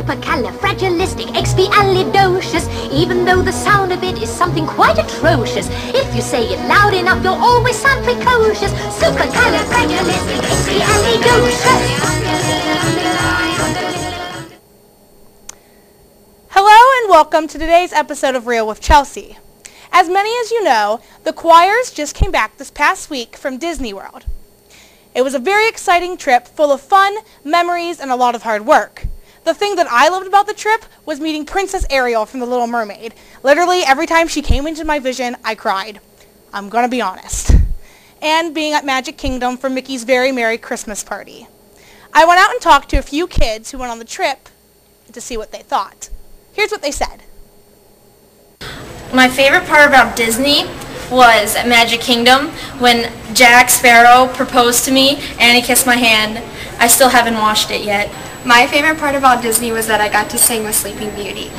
supercalifragilisticexpialidocious, even though the sound of it is something quite atrocious. If you say it loud enough, you'll always sound precocious. Supercalifragilisticexpialidocious. Hello and welcome to today's episode of Real with Chelsea. As many as you know, the choirs just came back this past week from Disney World. It was a very exciting trip full of fun, memories, and a lot of hard work. The thing that I loved about the trip was meeting Princess Ariel from The Little Mermaid. Literally, every time she came into my vision, I cried. I'm gonna be honest. And being at Magic Kingdom for Mickey's Very Merry Christmas Party. I went out and talked to a few kids who went on the trip to see what they thought. Here's what they said. My favorite part about Disney was at Magic Kingdom when Jack Sparrow proposed to me and he kissed my hand. I still haven't washed it yet. My favorite part about Disney was that I got to sing with Sleeping Beauty.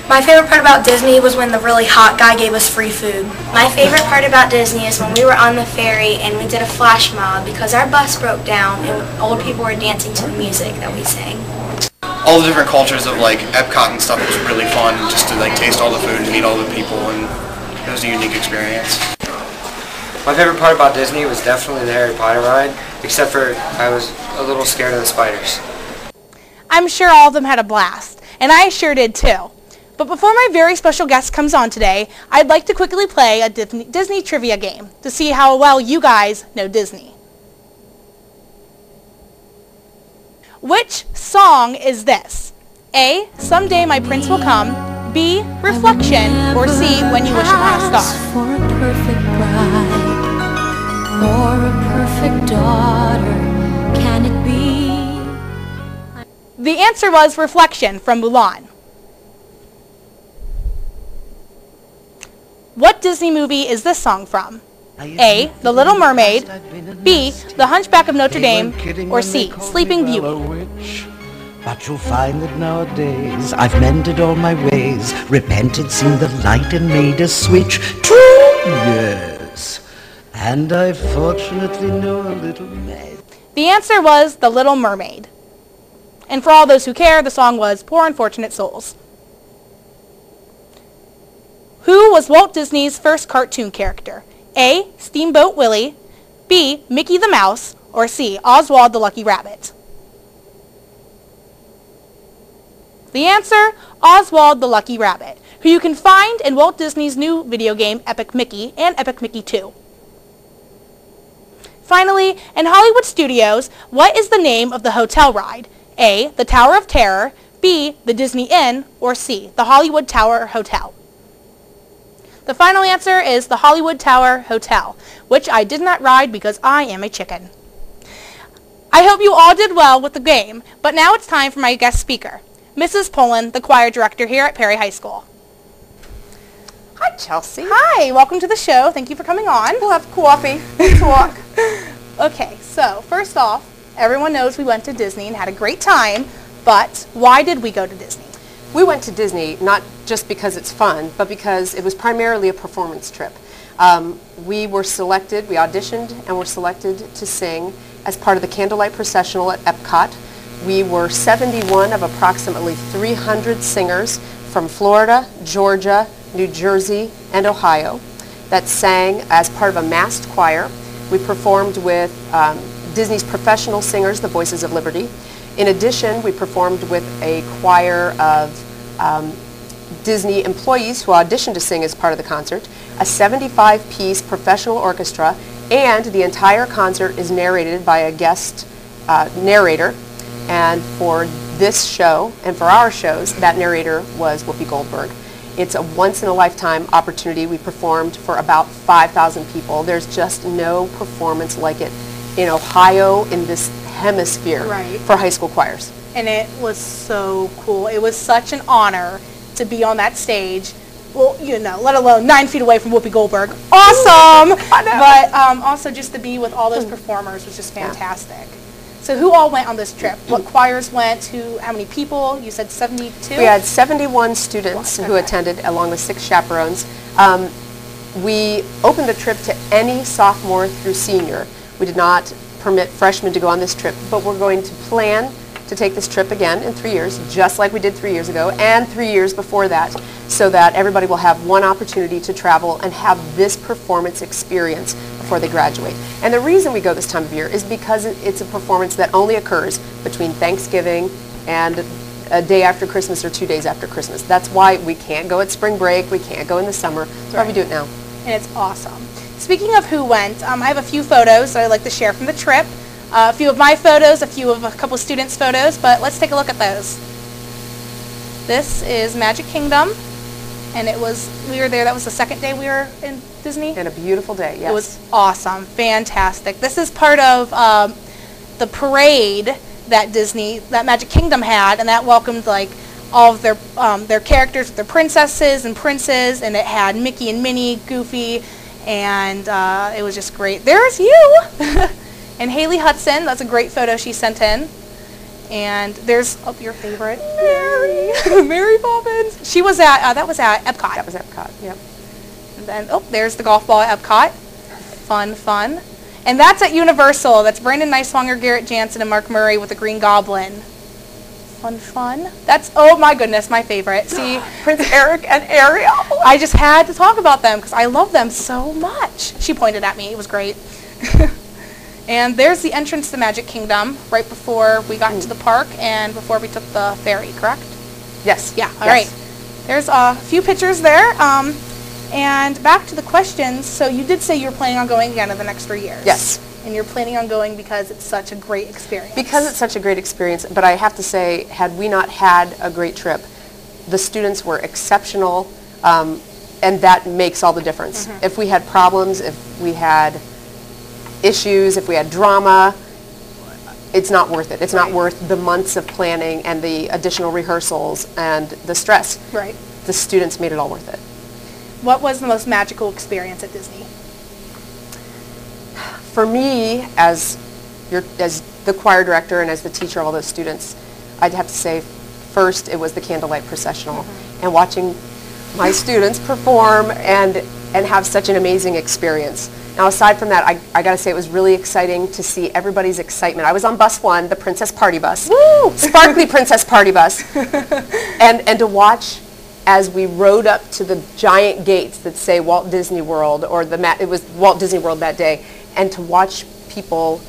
My favorite part about Disney was when the really hot guy gave us free food. My favorite part about Disney is when we were on the ferry and we did a flash mob because our bus broke down and old people were dancing to the music that we sang. All the different cultures of like Epcot and stuff was really fun, just to like taste all the food and meet all the people, and it was a unique experience. My favorite part about Disney was definitely the Harry Potter ride, except for I was a little scared of the spiders. I'm sure all of them had a blast, and I sure did too. But before my very special guest comes on today, I'd like to quickly play a Disney trivia game to see how well you guys know Disney. Which song is this? A, Someday My Prince Will Come, B, Reflection, or C, When You Wish Upon a Star? For a perfect bride or a perfect daughter, can it be? The answer was Reflection from Mulan. What Disney movie is this song from? A, The Little Mermaid, B, The Hunchback of Notre Dame, or C, Sleeping Beauty. But you'll find that nowadays I've mended all my ways, repented, seen the light, and made a switch to yes. And I fortunately know a little maid. The answer was The Little Mermaid. And for all those who care, the song was Poor Unfortunate Souls. Who was Walt Disney's first cartoon character? A, Steamboat Willie, B, Mickey the Mouse, or C, Oswald the Lucky Rabbit? The answer, Oswald the Lucky Rabbit, who you can find in Walt Disney's new video game Epic Mickey and Epic Mickey 2. Finally, in Hollywood Studios, what is the name of the hotel ride? A, the Tower of Terror, B, the Disney Inn, or C, the Hollywood Tower Hotel? The final answer is the Hollywood Tower Hotel, which I did not ride because I am a chicken. I hope you all did well with the game, but now it's time for my guest speaker, Mrs. Pullen, the choir director here at Perry High School. Hi, Chelsea. Hi, welcome to the show. Thank you for coming on. We'll have coffee. We'll talk. Okay, so first off, everyone knows we went to Disney and had a great time, but why did we go to Disney? We went to Disney not just because it's fun, but because it was primarily a performance trip. We were selected, we auditioned and were selected to sing as part of the Candlelight Processional at Epcot. We were 71 of approximately 300 singers from Florida, Georgia, New Jersey, and Ohio that sang as part of a massed choir. We performed with Disney's professional singers, the Voices of Liberty. In addition, we performed with a choir of Disney employees who auditioned to sing as part of the concert, a 75-piece professional orchestra, and the entire concert is narrated by a guest narrator. And for this show, and for our shows, that narrator was Whoopi Goldberg. It's a once-in-a-lifetime opportunity. We performed for about 5,000 people. There's just no performance like it in Ohio, in this hemisphere, right, for high school choirs. And it was so cool. It was such an honor to be on that stage. Well, you know, let alone 9 feet away from Whoopi Goldberg. Awesome! I know. But also just to be with all those performers was just fantastic. So who all went on this trip? What choirs went? How many people? You said 72? We had 71 students who attended, along with 6 chaperones. We opened the trip to any sophomore through senior. We did not permit freshmen to go on this trip, but we're going to plan to take this trip again in 3 years, just like we did 3 years ago and 3 years before that, so that everybody will have one opportunity to travel and have this performance experience before they graduate. And the reason we go this time of year is because it's a performance that only occurs between Thanksgiving and a day after Christmas or 2 days after Christmas. That's why we can't go at spring break, we can't go in the summer, that's why we do it now. And it's awesome. Speaking of who went, I have a few photos that I'd like to share from the trip. A few of my photos, a couple of students' photos, but let's take a look at those. This is Magic Kingdom, and we were there, that was the second day we were in Disney. And a beautiful day, yes. It was awesome, fantastic. This is part of the parade that Magic Kingdom had, and that welcomed like all of their characters, their princesses and princes, and it had Mickey and Minnie, Goofy, and it was just great. There's you! And Haley Hudson, that's a great photo she sent in. And there's your favorite, Mary, Mary Poppins. She was at, that was at Epcot. That was Epcot, yep. And then, there's the golf ball at Epcot. Fun, fun. And that's at Universal. That's Brandon Niswonger, Garrett Jansen, and Mark Murray with the Green Goblin. Fun, fun. That's, oh my goodness, my favorite. See, Prince Eric and Ariel. I just had to talk about them because I love them so much. She pointed at me. It was great. And there's the entrance to Magic Kingdom right before we got into the park and before we took the ferry, correct? Yes. Yeah, all right. There's a few pictures there. And back to the questions. So you did say you were planning on going again in the next 3 years. Yes. And you're planning on going because it's such a great experience. Because it's such a great experience, but I have to say, had we not had a great trip, the students were exceptional, and that makes all the difference. Mm-hmm. If we had problems, if we had issues, if we had drama, it's not worth it. It's not worth the months of planning and the additional rehearsals and the stress. Right. The students made it all worth it. What was the most magical experience at Disney? For me, as the choir director and as the teacher of all those students, I'd have to say first it was the candlelight processional, and watching my students perform and have such an amazing experience. Now, aside from that, I got to say it was really exciting to see everybody's excitement. I was on bus 1, the Princess Party Bus. Woo! Sparkly Princess Party Bus. and to watch as we rode up to the giant gates that say Walt Disney World, or it was Walt Disney World that day, and to watch people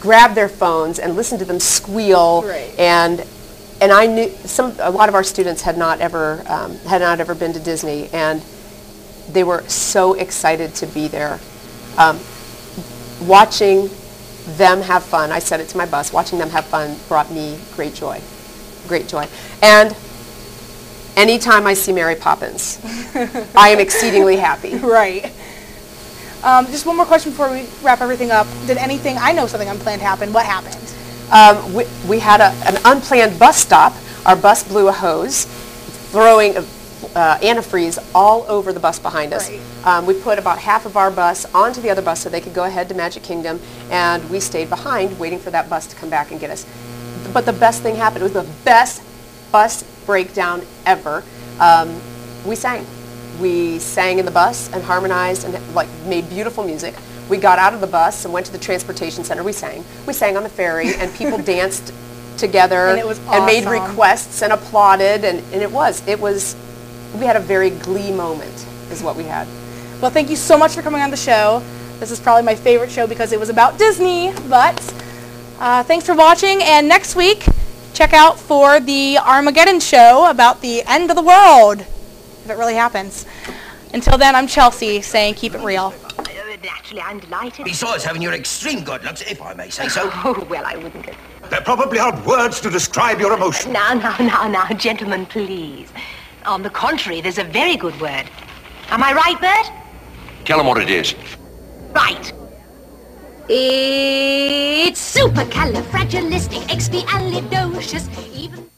grab their phones and listen to them squeal. Right. And I knew a lot of our students had not ever been to Disney, and they were so excited to be there. Watching them have fun, I said it to my bus, watching them have fun brought me great joy. Great joy. And anytime I see Mary Poppins, I am exceedingly happy. Right. Just one more question before we wrap everything up. I know something unplanned happened. What happened? We had an unplanned bus stop. Our bus blew a hose, throwing antifreeze all over the bus behind us. Right. We put about half of our bus onto the other bus so they could go ahead to Magic Kingdom, and we stayed behind waiting for that bus to come back and get us. But the best thing happened. It was the best bus breakdown ever. We sang. We sang in the bus and harmonized and made beautiful music. We got out of the bus and went to the transportation center. We sang. We sang on the ferry, and people danced together and, it was awesome. And made requests and applauded, and it was we had a very glee moment is what we had. Well, thank you so much for coming on the show. This is probably my favorite show because it was about Disney, but thanks for watching, and next week check out for the Armageddon show about the end of the world, if it really happens. Until then, I'm Chelsea saying keep it real. Naturally, I'm delighted. Besides having your extreme good looks, if I may say so. Oh, well, I wouldn't go. There probably aren't words to describe your emotion. Now, gentlemen, please. On the contrary, there's a very good word. Am I right, Bert? Tell them what it is. Right. It's supercalifragilistic, expialidocious, even...